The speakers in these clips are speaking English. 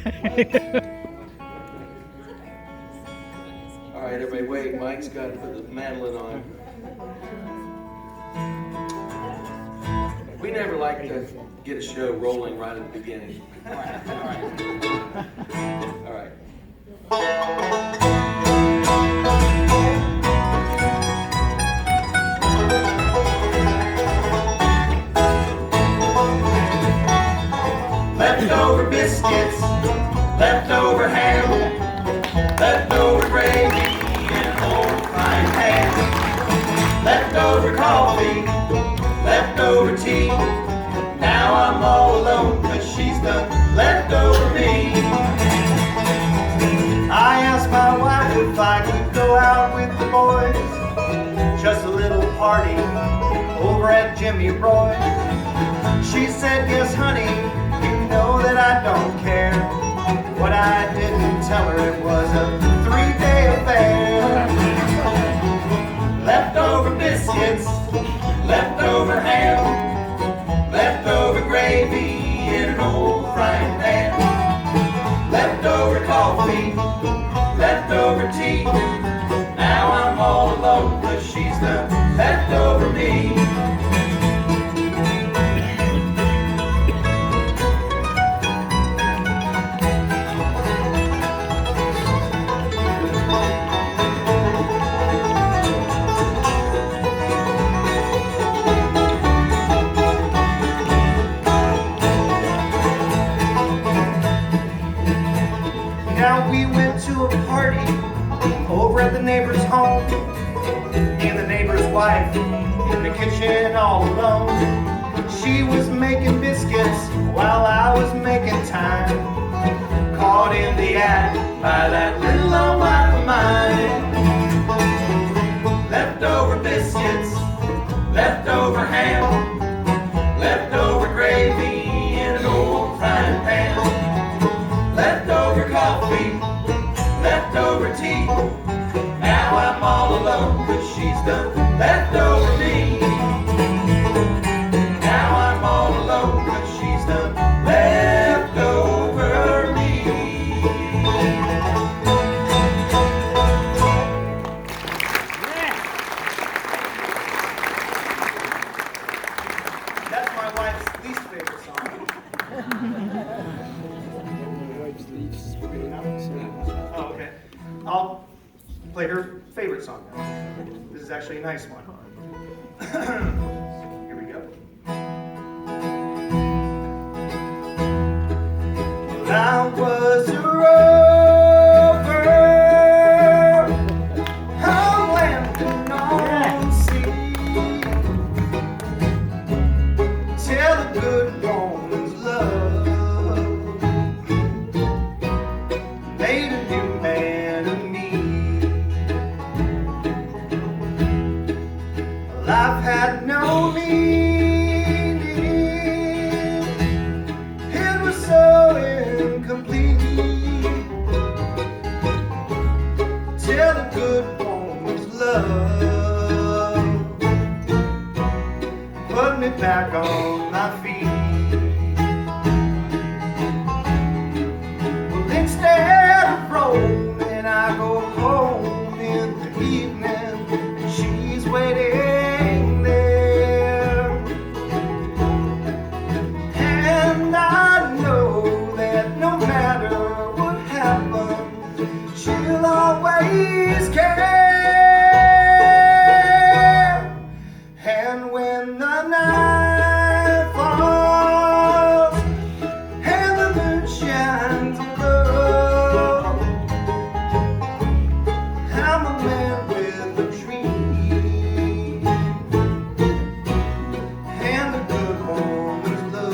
All right, everybody, wait. Mike's got to put the mandolin on. We never like to get a show rolling right at the beginning. All right. Leftover biscuits, leftover ham, leftover gravy in an old frying pan, leftover coffee, leftover tea. Now I'm all alone 'cause she's done left over me. I asked my wife if I could go out with the boys, just a little party over at Jimmy Roy's. She said, yes honey, you know that I don't care. What I didn't tell her, it was a 3-day affair. Leftover biscuits, leftover ham, leftover gravy in an old frying pan, leftover coffee, leftover tea. Now I'm all alone 'cause she's done left over me. Now we went to a party over at the neighbor's home, and the neighbor's wife in the kitchen all alone. She was making biscuits while I was making time, caught in the act by that little old wife of mine. Leftover biscuits, leftover ham, leftover gravy in an old frying pan, leftover coffee, leftover tea. Now I'm all alone 'cause she's done left over me. Now I'm all alone 'cause she's done left over me. That's my wife's least favorite song. Oh, okay. I'll play her favorite song now. This is actually a nice one. Here we go. Well, I was a rover, I'm landing on the sea, till the good woman's love made a new man of me. Life had no meaning, it was so incomplete, till the good woman's love put me back on my feet. Well, instead of rolling, I go home in the evening, and she's waiting there. And I know that no matter what happens, she'll always care. And when the night falls and the moon shines low, I'm a man with a dream and a good woman's love.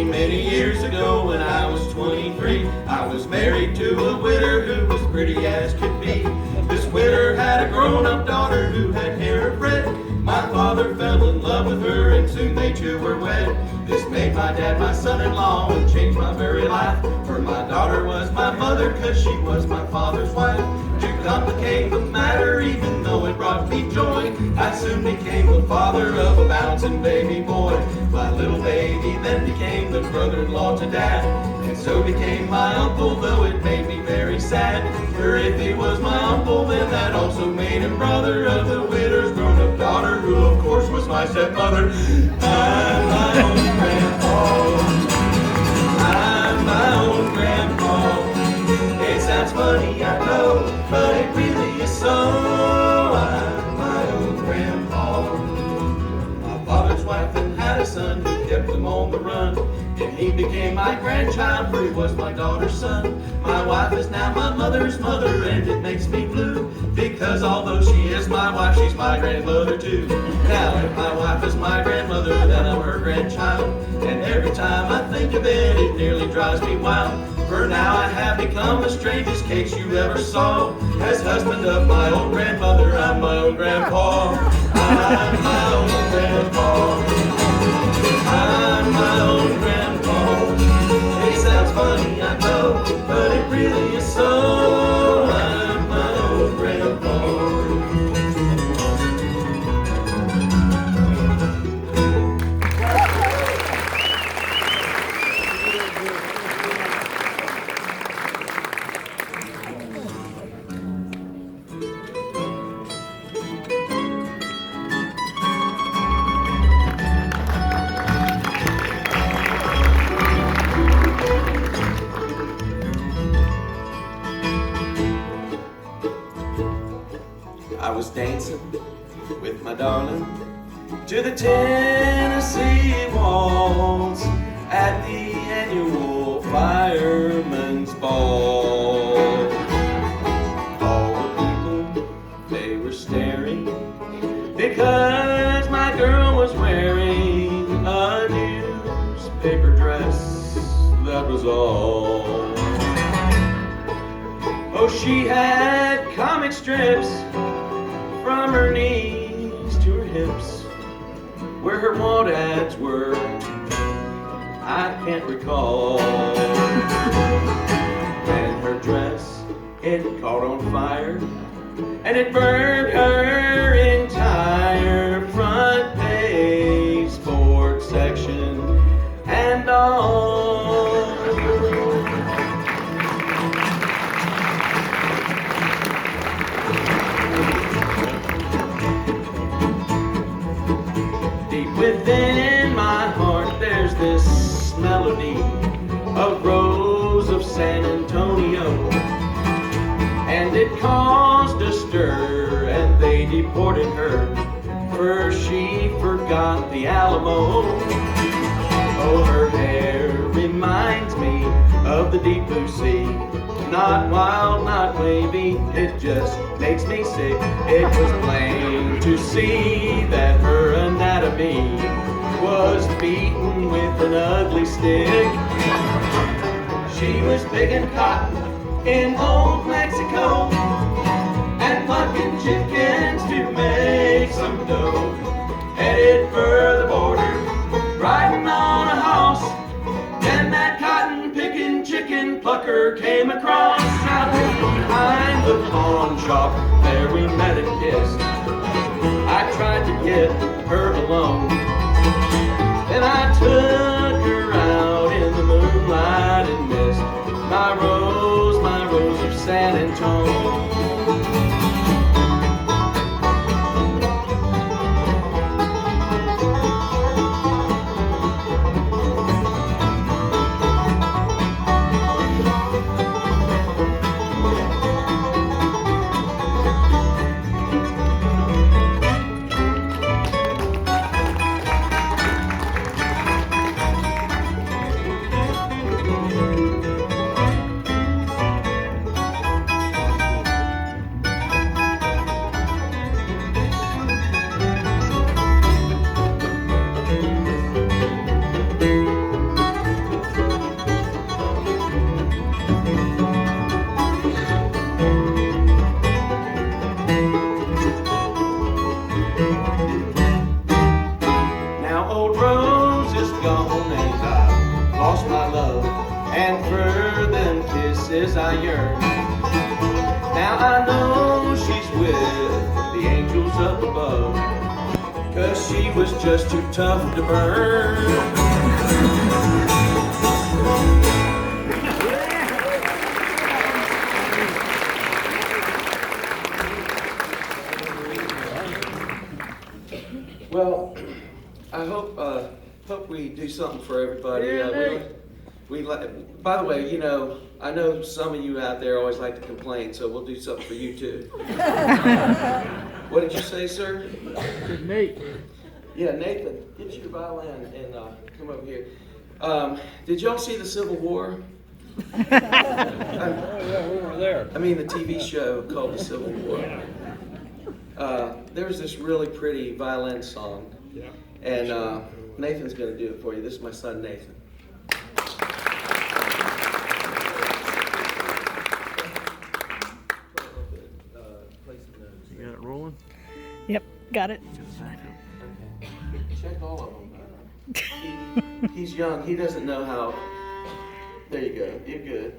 many years ago when I was 23. I was married to a widder who was pretty as could be. This widder had a grown-up daughter who had hair of red. My father fell in love with her and soon they two were wed. This made my dad my son-in-law and changed my very life. For my daughter was my mother, cause she was my father's wife. To complicate the matter, even though it brought me joy, I soon became the father of a bouncing baby boy. My little baby then became the brother-in-law to dad, and so became my uncle, though it made me very sad. For if he was my uncle, then that also made him brother of the widow's grown-up daughter, who of course was my stepmother. I'm my own grandpa. I'm my own grandpa. It sounds funny, I know, but it really is so. I'm my own grandpa. My father's wife then had a son who kept him on the run, and he became my grandchild, for he was my daughter's son. My wife is now my mother's mother, and it makes me blue, because although she is my wife, she's my grandmother too. Now if my wife is my grandmother, then I'm her grandchild, and every time I think of it, it nearly drives me wild. For now I have become the strangest case you ever saw. As husband of my old grandmother, I'm my own grandpa. I'm my own grandpa. I'm my own grandpa. It sounds funny, I know, but it really is so. I'm my own grandpa. I was dancing with my darling to the Tennessee waltz at the annual fireman's ball. All the people, they were staring because my girl was wearing a newspaper dress, that was all. Oh, she had comic strips from her knees to her hips. Where her want ads were, I can't recall. And her dress, it caught on fire, and it burned her entire front page sports section and all. Within my heart there's this melody of Rose of San Antonio, and it caused a stir and they deported her, for she forgot the Alamo. Oh, her hair reminds me of the deep blue sea, not wild, not wavy, it just makes me sick. It was plain to see that her anatomy was beaten with an ugly stick. She was picking cotton in old Mexico and plucking chickens to make some dough. Headed for the border, riding on a horse, then that cotton-picking chicken plucker came across. Out behind the pawn shop, there we met and kissed. I tried to get her alone, then I took her out in the moonlight and mist. My rose of San Antonio. promises I yearn. Now I know she's with the angels up above, 'cause she was just too tough to burn. Well, I hope we do something for everybody. By the way, you know, I know some of you out there always like to complain, so we'll do something for you too. What did you say, sir? Nate. Yeah, Nathan, get your violin and come over here. Did y'all see the Civil War? Yeah, we were there. I mean the TV show called The Civil War. There was this really pretty violin song, and Nathan's going to do it for you. This is my son, Nathan. You got it rolling? Yep, got it. Check all of them. He's young. He doesn't know how. There you go. You're good.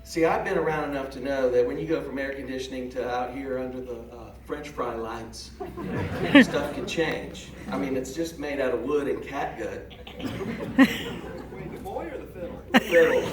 See, I've been around enough to know that when you go from air conditioning to out here under the French fry lights, stuff can change. I mean, it's just made out of wood and catgut. Wait, the boy or the fiddle? The fiddle.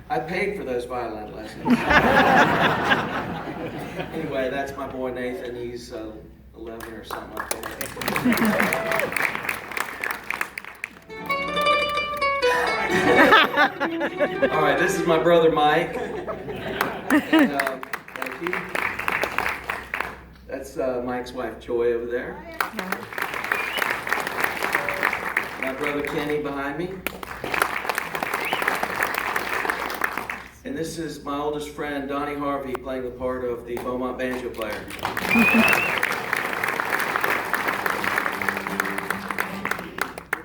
I paid for those violin lessons. Anyway, that's my boy Nathan. He's 11 or something like that. All right, this is my brother Mike. And, thank you. That's Mike's wife Joy over there. My brother Kenny behind me. And this is my oldest friend, Donnie Harvey, playing the part of the Beaumont banjo player. Which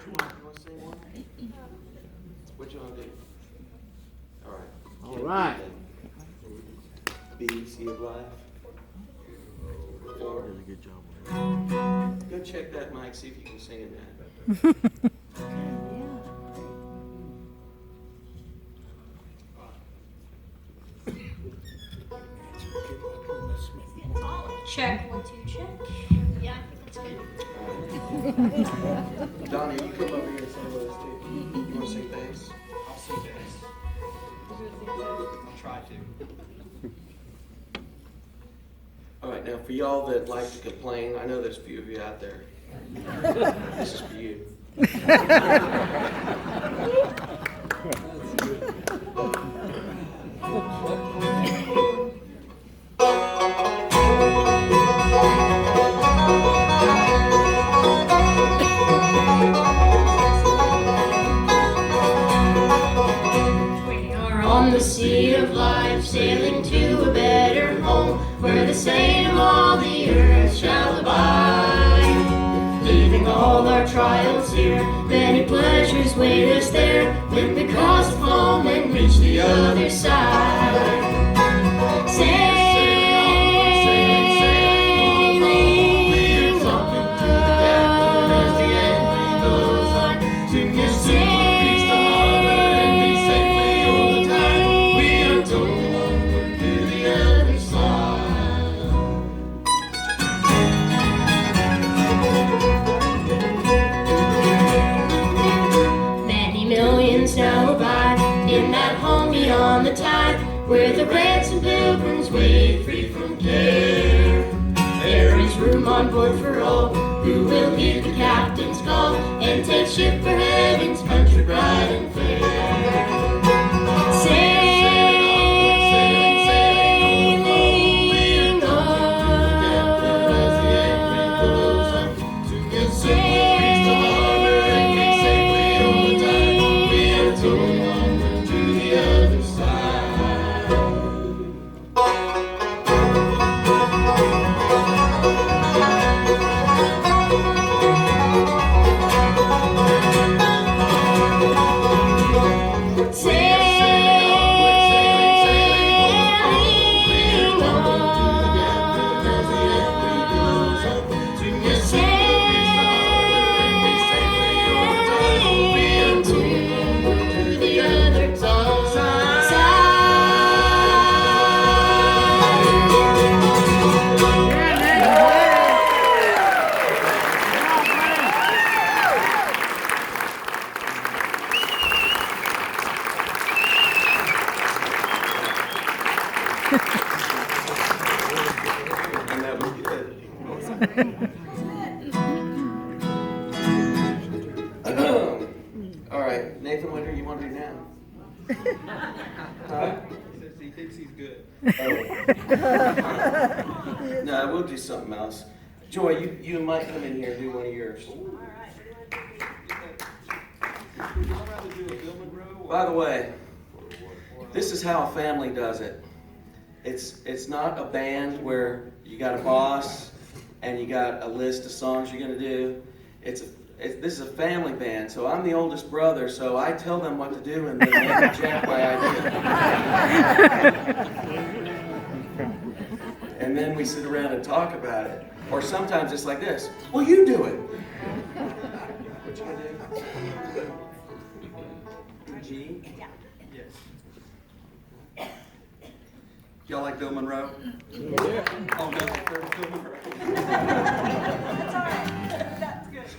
one? You want to sing one? Which one do? All right. All right. B, Sea of Life. 4. Did a good job. Go check that mic, see if you can sing in that. Check. 1, 2, check. Yeah, I think that's good. Donnie, you come over here and sing with us too. You want to sing bass? I'll see this. I'll try to. All right, now for y'all that like to complain, I know there's a few of you out there. This is for you. We are on the sea of life, sailing to a better home, where the saint of all the earth shall abide. Leaving all our trials here, many pleasures wait us there, when we cross the foam and reach the other side. Many millions now abide in that home beyond the tide, where the ransomed pilgrims wait free from care. There is room on board for all who will heed the captain's call and take ship for heaven's country bright and fair. Sailing And that was good. All right, Nathan, what do you want to do now? Huh? He says he thinks he's good. No, we'll do something else. Joy, you might come in here and do one of yours. Would y'all rather do a Beaumont row? By the way, this is how a family does it. It's not a band where you got a boss and you got a list of songs you're gonna do. This is a family band, so I'm the oldest brother, so I tell them what to do and then they reject my idea. And then we sit around and talk about it. Or sometimes it's like this, well, you do it. What you gonna do? G? Yes. Y'all like Bill Monroe? Yeah. Oh, no, Bill Monroe. That's all right. That's good.